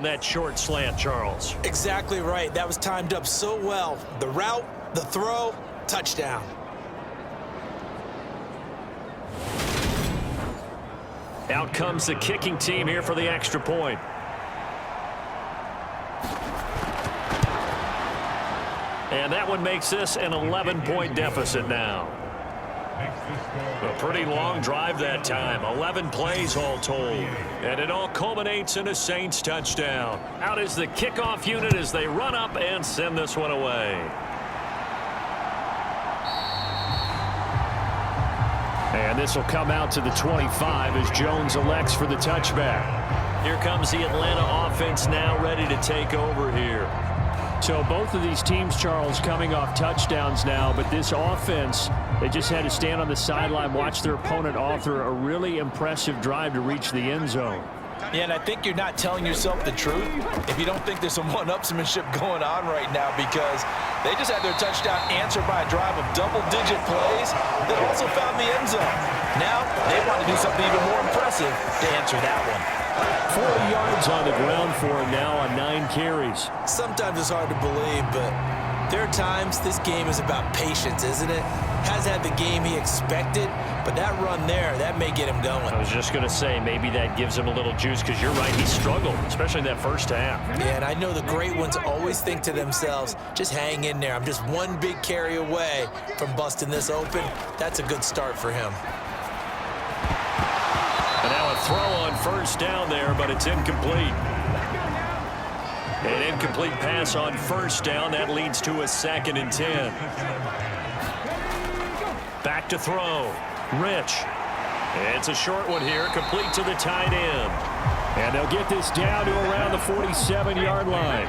That short slant, Charles. Exactly right. That was timed up so well. The route, the throw, touchdown. Out comes the kicking team here for the extra point. And that one makes this an 11-point deficit now. A pretty long drive that time. 11 plays all told. And it all culminates in a Saints touchdown. Out is the kickoff unit as they run up and send this one away. And this will come out to the 25 as Jones elects for the touchback. Here comes the Atlanta offense now ready to take over here. So both of these teams, Charles, coming off touchdowns now, but this offense, they just had to stand on the sideline, watch their opponent author a really impressive drive to reach the end zone. Yeah, and I think you're not telling yourself the truth if you don't think there's some one-upsmanship going on right now, because they just had their touchdown answered by a drive of double-digit plays that also found the end zone. Now they want to do something even more impressive to answer that one. 40 yards on the ground for him now on 9 carries. Sometimes it's hard to believe, but there are times this game is about patience, isn't it? Has had the game he expected, but that run there, that may get him going. I was just going to say, maybe that gives him a little juice, because you're right, he struggled, especially that first half. Yeah, and I know the great ones always think to themselves, just hang in there. I'm just one big carry away from busting this open. That's a good start for him. And now a throw on first down there, but it's incomplete. An incomplete pass on first down. That leads to a 2nd and 10. Back to throw. Rich. It's a short one here, complete to the tight end. And they'll get this down to around the 47-yard line.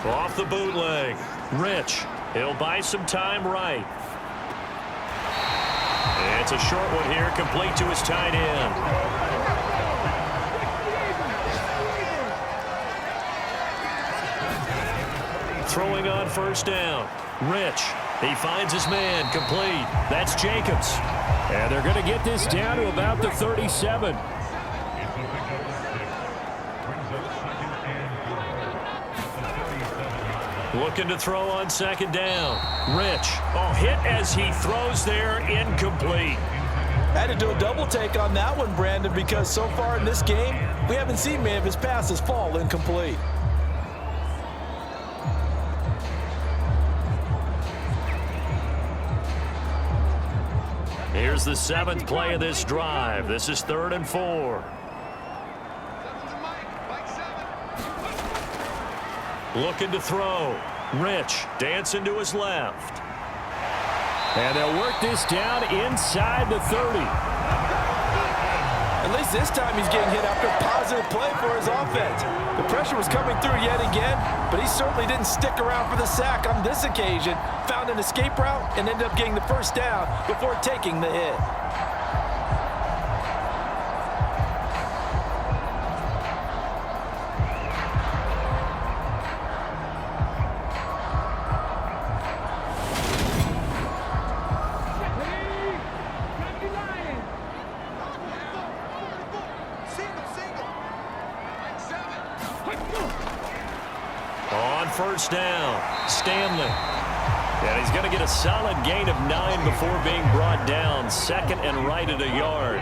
Off the bootleg. Rich. He'll buy some time right. It's a short one here, complete to his tight end. Throwing on first down. Rich. He finds his man, complete. That's Jacobs. And they're going to get this down to about the 37. Looking to throw on 2nd down. Rich. Oh, hit as he throws there, incomplete. Had to do a double take on that one, Brandon, because so far in this game, we haven't seen many of his passes fall incomplete. Here's the 7th play of this drive. This is 3rd and 4. Looking to throw. Rich dancing to his left. And they'll work this down inside the 30. At least this time he's getting hit after a positive play for his offense. The pressure was coming through yet again, but he certainly didn't stick around for the sack on this occasion. Found an escape route and ended up getting the first down before taking the hit. First down, Stanley. And he's going to get a solid gain of 9 before being brought down. 2nd and right at a yard.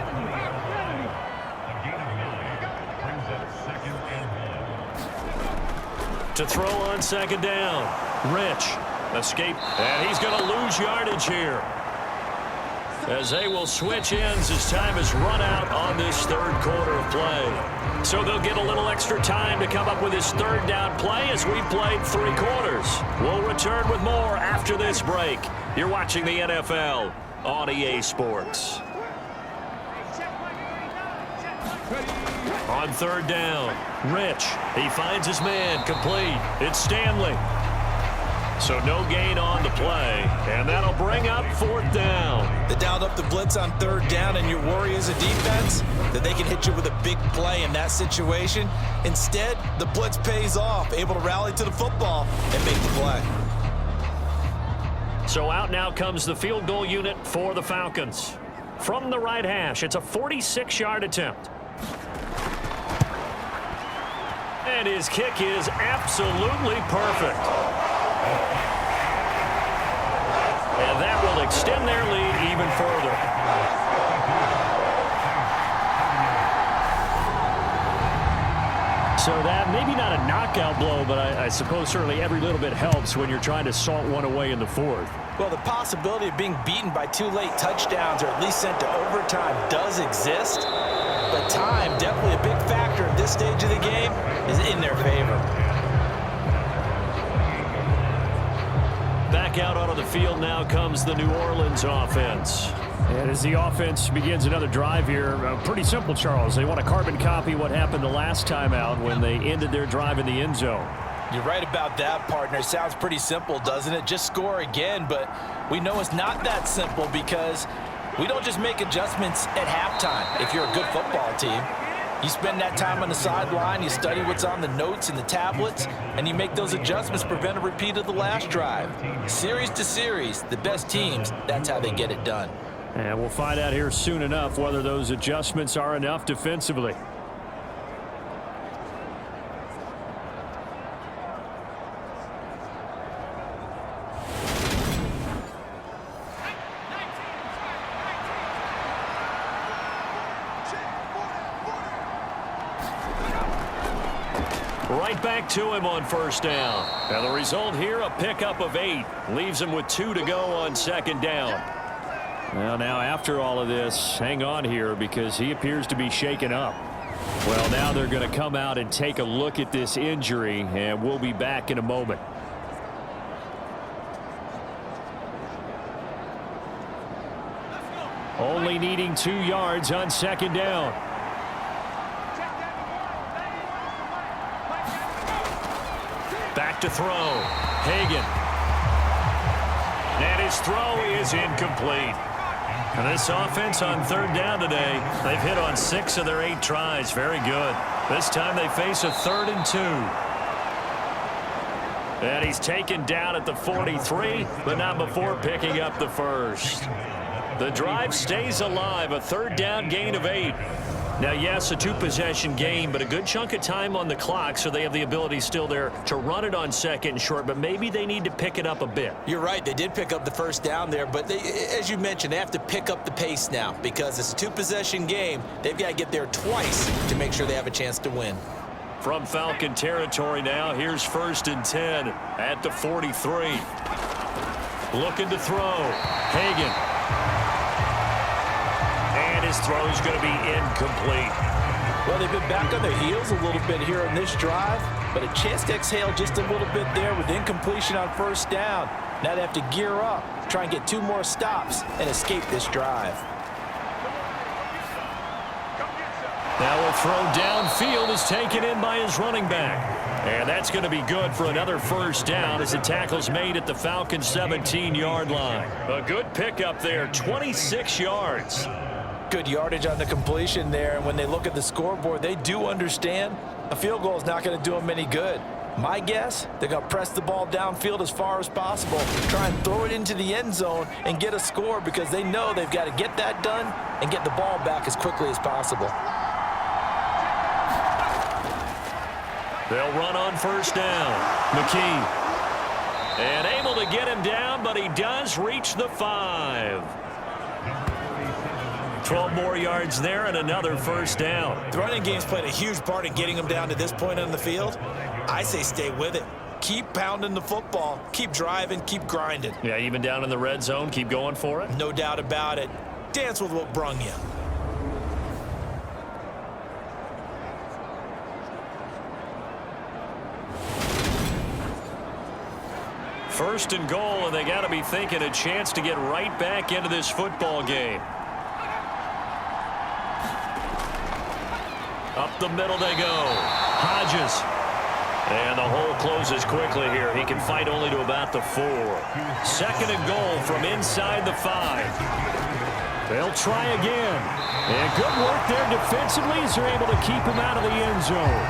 To throw on 2nd down. Rich. Escape. And he's going to lose yardage here, as they will switch ends as time has run out on this 3rd quarter of play. So they'll get a little extra time to come up with his 3rd down play as we've played 3 quarters. We'll return with more after this break. You're watching the NFL on EA Sports. On 3rd down, Rich. He finds his man, complete. It's Stanley. So no gain on the play, and that'll bring up 4th down. They dialed up the blitz on 3rd down, and your worry as a defense that they can hit you with a big play in that situation. Instead, the blitz pays off, able to rally to the football and make the play. So out now comes the field goal unit for the Falcons. From the right hash, it's a 46-yard attempt. And his kick is absolutely perfect. And that will extend their lead even further. So that, maybe not a knockout blow, but I suppose certainly every little bit helps when you're trying to salt one away in the fourth. Well, the possibility of being beaten by 2 late touchdowns or at least sent to overtime does exist. But time, definitely a big factor at this stage of the game, is in their favor. Back out onto the field now comes the New Orleans offense. And as the offense begins another drive here, pretty simple, Charles. They want to carbon copy what happened the last time out when they ended their drive in the end zone. You're right about that, partner. Sounds pretty simple, doesn't it? Just score again, but we know it's not that simple because we don't just make adjustments at halftime if you're a good football team. You spend that time on the sideline, you study what's on the notes and the tablets, and you make those adjustments to prevent a repeat of the last drive. Series to series, the best teams, that's how they get it done. And we'll find out here soon enough whether those adjustments are enough defensively. Right back to him on first down. And the result here, a pickup of 8. Leaves him with 2 to go on second down. Well, now after all of this, hang on here because he appears to be shaken up. Well, now they're going to come out and take a look at this injury, and we'll be back in a moment. Only needing 2 yards on second down. Back to throw. Hagan. And his throw is incomplete. And this offense on third down today, they've hit on 6 of their 8 tries. Very good. This time they face a 3rd and 2. And he's taken down at the 43, but not before picking up the first. The drive stays alive, a 3rd down gain of 8. Now, yes, a 2-possession game, but a good chunk of time on the clock, so they have the ability still there to run it on 2nd and short, but maybe they need to pick it up a bit. You're right. They did pick up the first down there, but as you mentioned, they have to pick up the pace now because it's a 2-possession game. They've got to get there twice to make sure they have a chance to win. From Falcon territory now, here's 1st and 10 at the 43. Looking to throw. Hagan. His throw is going to be incomplete. Well, they've been back on their heels a little bit here on this drive, but a chance to exhale just a little bit there with incompletion on first down. Now they have to gear up, try and get 2 more stops, and escape this drive. Now a throw downfield is taken in by his running back. And that's going to be good for another first down as the tackle's made at the Falcons' 17-yard line. A good pickup there, 26 yards. Good yardage on the completion there, and when they look at the scoreboard, they do understand a field goal is not going to do them any good. My guess, they're going to press the ball downfield as far as possible, try and throw it into the end zone and get a score because they know they've got to get that done and get the ball back as quickly as possible. They'll run on first down. McKee. And able to get him down, but he does reach the 5. 12 more yards there and another first down. The running game's played a huge part in getting them down to this point on the field. I say stay with it. Keep pounding the football. Keep driving. Keep grinding. Yeah, even down in the red zone, keep going for it. No doubt about it. Dance with what brung you. First and goal, and they got to be thinking a chance to get right back into this football game. Up the middle they go. Hodges. And the hole closes quickly here. He can fight only to about the 4. Second and goal from inside the 5. They'll try again. And good work there defensively as they're able to keep him out of the end zone.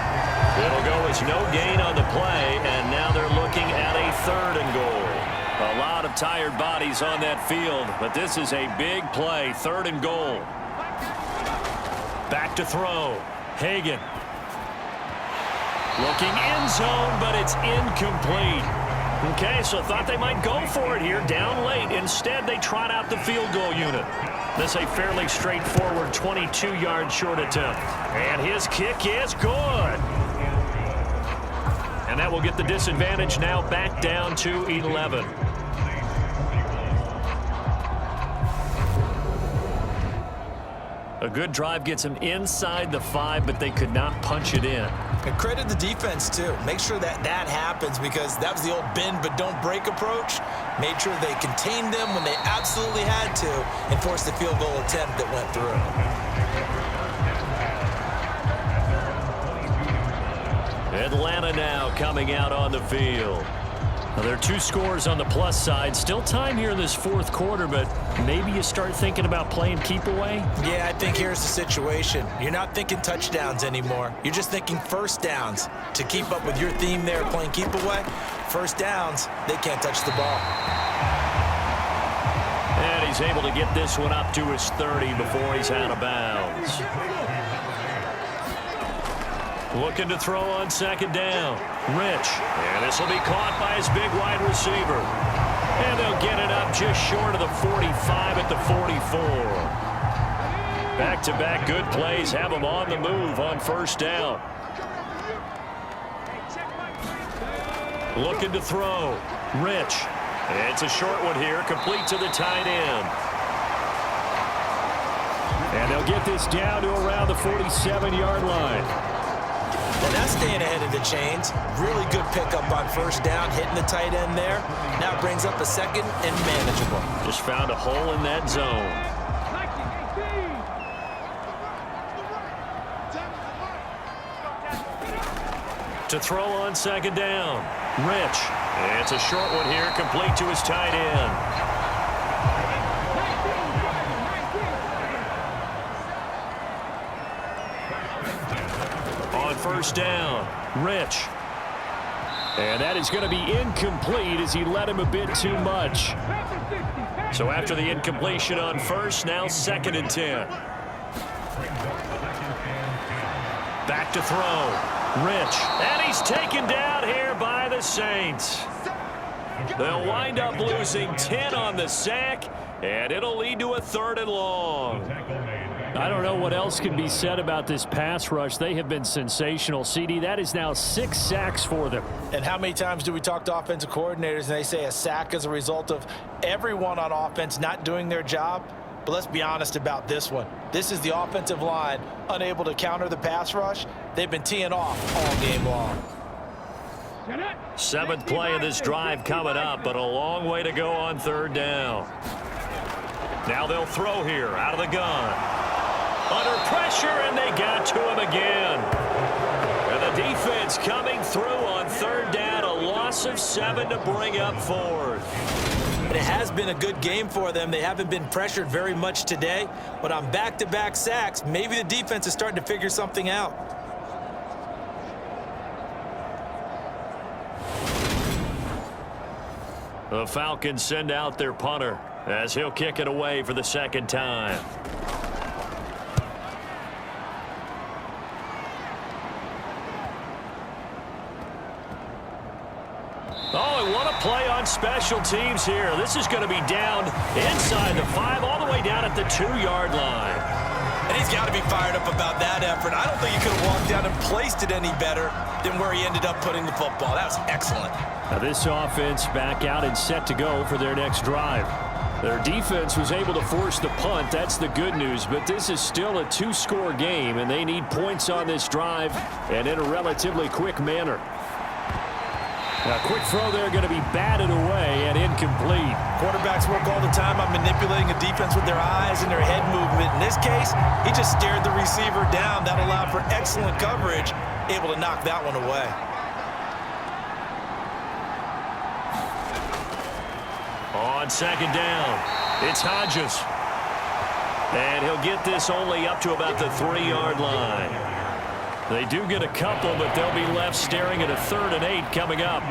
It'll go as no gain on the play, and now they're looking at a 3rd and goal. A lot of of tired bodies on that field, but this is a big play, 3rd and goal. Back to throw. Hagan. Looking end zone, but it's incomplete. Okay, so thought they might go for it here, down late. Instead, they trot out the field goal unit. This a fairly straightforward 22-yard short attempt. And his kick is good. And that will get the disadvantage now back down to 11. A good drive gets them inside the 5, but they could not punch it in. And credit the defense, too. Make sure that happens, because that was the old bend but don't break approach. Made sure they contained them when they absolutely had to and forced the field goal attempt that went through. Atlanta now coming out on the field. Now, there are 2 scores on the plus side. Still time here in this 4th quarter, but maybe you start thinking about playing keep away? Yeah, I think here's the situation. You're not thinking touchdowns anymore. You're just thinking first downs. To keep up with your theme there, playing keep away, first downs, they can't touch the ball. And he's able to get this one up to his 30 before he's out of bounds. Looking to throw on 2nd down. Rich. And this will be caught by his big wide receiver. And they'll get it up just short of the 45 at the 44. Back-to-back good plays have them on the move on 1st down. Looking to throw. Rich. It's a short one here, complete to the tight end. And they'll get this down to around the 47-yard line. And that's staying ahead of the chains. Really good pickup on 1st down, hitting the tight end there. Now brings up a 2nd and manageable. Just found a hole in that zone. To throw on 2nd down. Rich. It's a short one here, complete to his tight end. On 1st down, Rich. And that is going to be incomplete as he led him a bit too much. So after the incompletion on 1st, now 2nd and 10. Back to throw. Rich. And he's taken down here by the Saints. They'll wind up losing 10 on the sack, and it'll lead to a 3rd and long. I don't know what else can be said about this pass rush. They have been sensational. CD, that is now 6 sacks for them. And how many times do we talk to offensive coordinators and they say a sack is a result of everyone on offense not doing their job? But let's be honest about this one. This is the offensive line unable to counter the pass rush. They've been teeing off all game long. 7th play of this drive coming up, but a long way to go on 3rd down. Now they'll throw here out of the gun. Under pressure, and they got to him again. And the defense coming through on 3rd down, a loss of 7 to bring up 4th. And it has been a good game for them. They haven't been pressured very much today, but on back-to-back sacks, maybe the defense is starting to figure something out. The Falcons send out their punter as he'll kick it away for the 2nd time. Oh, and what a play on special teams here. This is going to be down inside the 5, all the way down at the 2-yard line. And he's got to be fired up about that effort. I don't think he could have walked down and placed it any better than where he ended up putting the football. That was excellent. Now this offense back out and set to go for their next drive. Their defense was able to force the punt. That's the good news, but this is still a 2-score game, and they need points on this drive and in a relatively quick manner. A quick throw there, going to be batted away and incomplete. Quarterbacks work all the time on manipulating a defense with their eyes and their head movement. In this case, he just stared the receiver down. That allowed for excellent coverage, able to knock that one away. On 2nd down, it's Hodges. And he'll get this only up to about the 3-yard line. They do get a couple, but they'll be left staring at a 3rd and 8 coming up.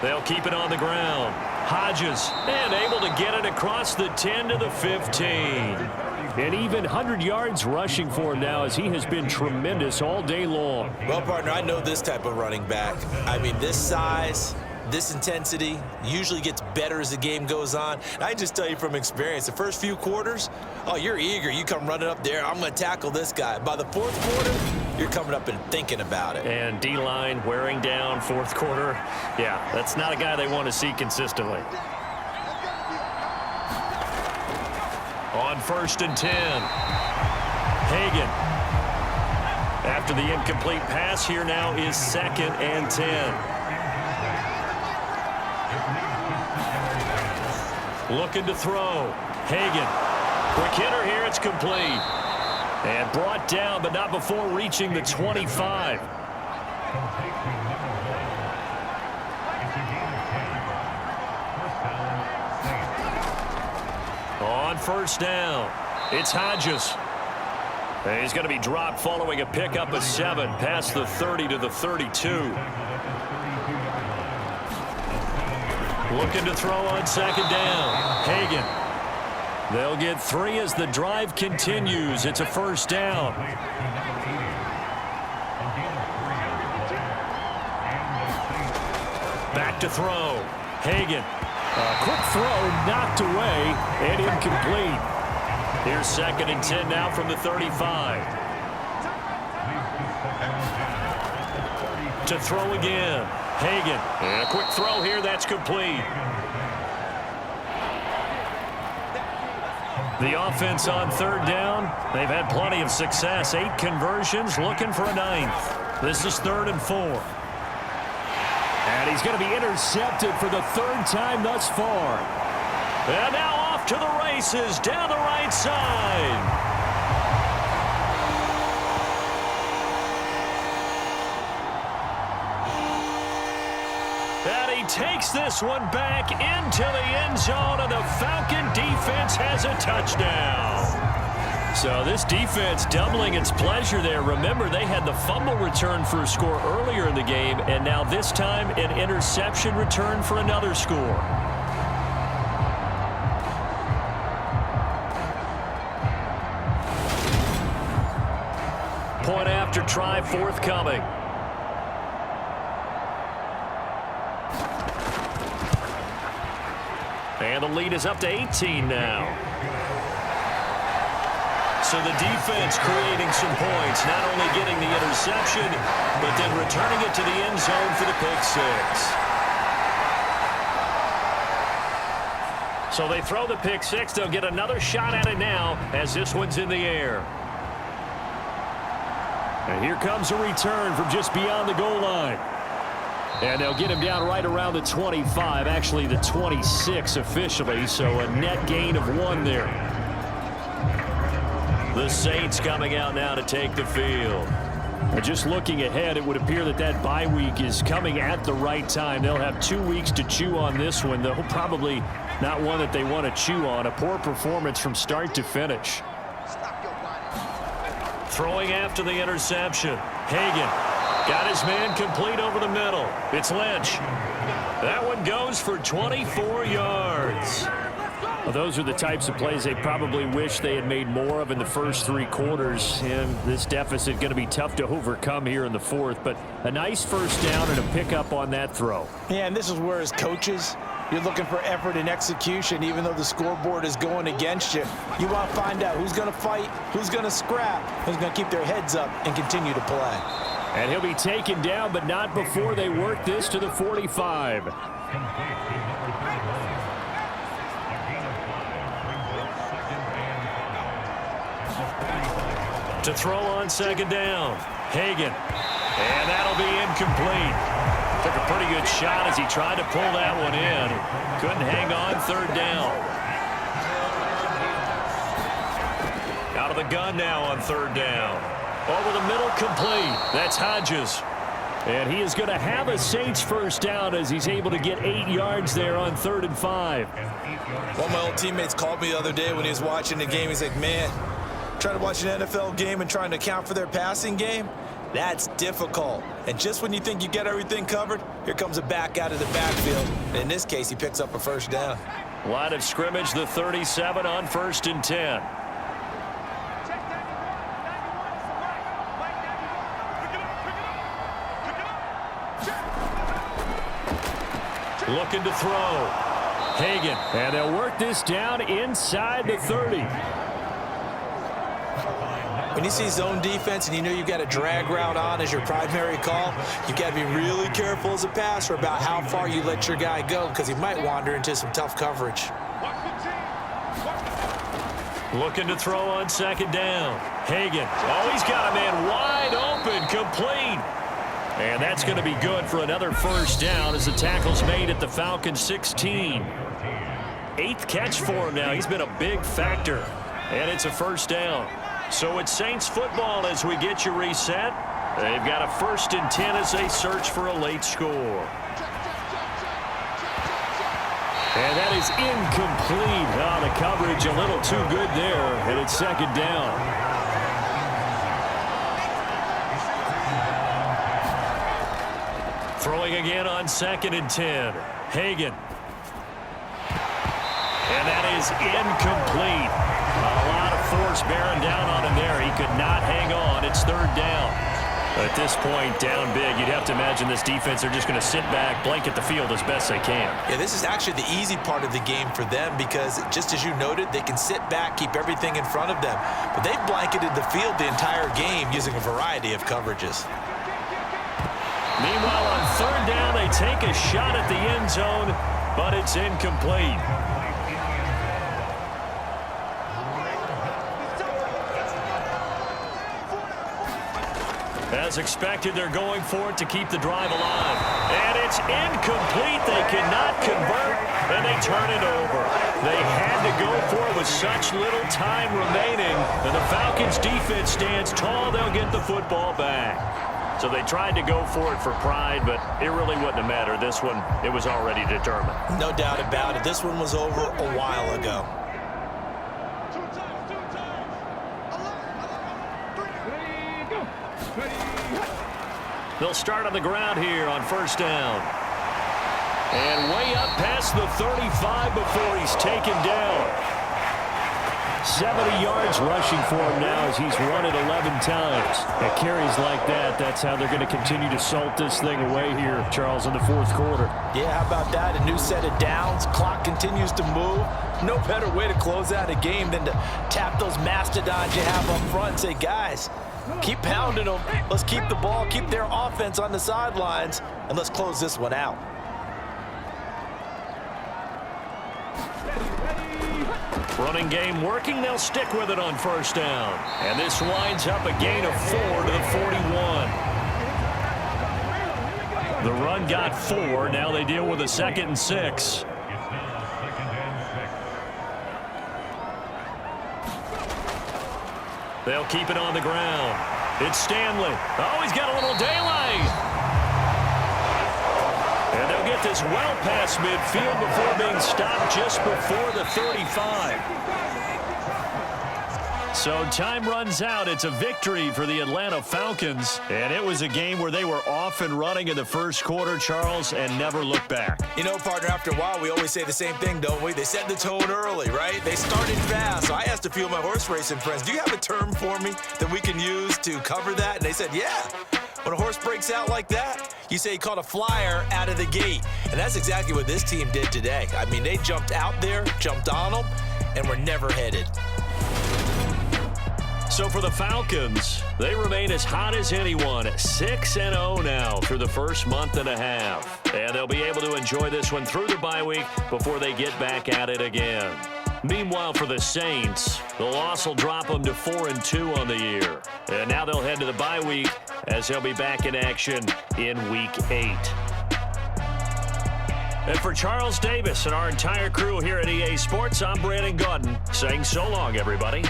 They'll keep it on the ground. Hodges, and able to get it across the 10 to the 15. And even 100 yards rushing for him now, as he has been tremendous all day long. Well, partner, I know this type of running back. I mean, this size, this intensity usually gets better as the game goes on. And I just tell you from experience, the first few quarters, oh, you're eager. You come running up there, I'm going to tackle this guy. By the fourth quarter, you're coming up and thinking about it. And D-line wearing down fourth quarter. Yeah, that's not a guy they want to see consistently. On 1st and 10. Hagan. After the incomplete pass, here now is 2nd and 10. Looking to throw. Hagan. Quick hitter here. It's complete. And brought down, but not before reaching the 25. On 1st down, it's Hodges. And he's going to be dropped following a pickup of 7 past the 30 to the 32. Looking to throw on 2nd down. Hagan. They'll get 3 as the drive continues. It's a 1st down. Back to throw. Hagan. A quick throw knocked away and incomplete. Here's 2nd and 10 now from the 35. To throw again. Hagan. And a quick throw here. That's complete. The offense on 3rd down. They've had plenty of success. 8 conversions, looking for a 9th. This is 3rd and 4. And he's going to be intercepted for the 3rd time thus far. And now off to the races down the right side. And he takes this one back into the end zone, and the Falcon defense has a touchdown. So this defense doubling its pleasure there. Remember, they had the fumble return for a score earlier in the game, and now this time an interception return for another score. Point after try forthcoming. And the lead is up to 18 now. So the defense creating some points, not only getting the interception, but then returning it to the end zone for the pick 6. So they throw the pick 6. They'll get another shot at it now as this one's in the air. And here comes a return from just beyond the goal line. And they'll get him down right around the 25, actually the 26 officially, so a net gain of 1 there. The Saints coming out now to take the field. And just looking ahead, it would appear that that bye week is coming at the right time. They'll have 2 weeks to chew on this one, though probably not one that they want to chew on. A poor performance from start to finish. Throwing after the interception. Hagan got his man complete over the middle. It's Lynch. That one goes for 24 yards. Well, those are the types of plays they probably wish they had made more of in the first 3 quarters. And this deficit going to be tough to overcome here in the 4th. But a nice 1st down and a pickup on that throw. Yeah, and this is where as coaches, you're looking for effort and execution. Even though the scoreboard is going against you, you want to find out who's going to fight, who's going to scrap, who's going to keep their heads up and continue to play. And he'll be taken down, but not before they work this to the 45. To throw on 2nd down. Hagan. And that'll be incomplete. Took a pretty good shot as he tried to pull that one in. Couldn't hang on 3rd down. Out of the gun now on 3rd down. Over the middle, complete. That's Hodges. And he is going to have a Saints 1st down as he's able to get 8 yards there on 3rd and 5. One of my old teammates called me the other day when he was watching the game. He's like, man, trying to watch an NFL game and trying to account for their passing game. That's difficult. And just when you think you get everything covered, here comes a back out of the backfield. And in this case, he picks up a first down. Line of scrimmage, the 37 on 1st and 10. Looking to throw. Hagan. And they'll work this down inside the 30. When you see zone defense and you know you've got a drag route on as your primary call, you've got to be really careful as a passer about how far you let your guy go because he might wander into some tough coverage. Looking to throw on 2nd down. Hagan. Oh, he's got a man wide open, complete. And that's going to be good for another first down as the tackle's made at the Falcons 16. 8th catch for him now. He's been a big factor. And it's a first down. So it's Saints football as we get you reset. They've got a 1st and 10 as they search for a late score. And that is incomplete. Oh, the coverage a little too good there. And it's 2nd down. Throwing again on 2nd and 10. Hagan. And that is incomplete. A lot of force bearing down on him there. He could not hang on. It's 3rd down. At this point, down big, you'd have to imagine this defense, they're just going to sit back, blanket the field as best they can. Yeah, this is actually the easy part of the game for them because, just as you noted, they can sit back, keep everything in front of them. But they've blanketed the field the entire game using a variety of coverages. Meanwhile, on 3rd down, they take a shot at the end zone, but it's incomplete. As expected, they're going for it to keep the drive alive. And it's incomplete. They cannot convert, and they turn it over. They had to go for it with such little time remaining, and the Falcons' defense stands tall. They'll get the football back. So they tried to go for it for pride, but it really wouldn't have mattered. This one, it was already determined. No doubt about it. This one was over a while ago. They'll start on the ground here on 1st down. And way up past the 35 before he's taken down. 70 yards rushing for him now as he's run it 11 times. At carries like that, that's how they're going to continue to salt this thing away here, Charles, in the 4th quarter. Yeah, how about that? A new set of downs. Clock continues to move. No better way to close out a game than to tap those mastodons you have up front and say, guys, keep pounding them. Let's keep the ball, keep their offense on the sidelines, and let's close this one out. Running game working. They'll stick with it on 1st down. And this winds up a gain of 4 to the 41. The run got 4. Now they deal with a 2nd and 6. They'll keep it on the ground. It's Stanley. Oh, he's got a little daylight. And they'll get this well past midfield before being stopped just before the 35. So time runs out. It's a victory for the Atlanta Falcons. And it was a game where they were off and running in the 1st quarter, Charles, and never looked back. You know, partner, after a while, we always say the same thing, don't we? They set the tone early, right? They started fast. So I asked a few of my horse racing friends, do you have a term for me that we can use to cover that? And they said, yeah. When a horse breaks out like that, you say he caught a flyer out of the gate. And that's exactly what this team did today. I mean, they jumped out there, jumped on them, and were never headed. So for the Falcons, they remain as hot as anyone, 6-0 now through the first month and a half. And they'll be able to enjoy this one through the bye week before they get back at it again. Meanwhile, for the Saints, the loss will drop them to 4-2 on the year. And now they'll head to the bye week as they'll be back in action in Week 8. And for Charles Davis and our entire crew here at EA Sports, I'm Brandon Gaudin saying so long, everybody.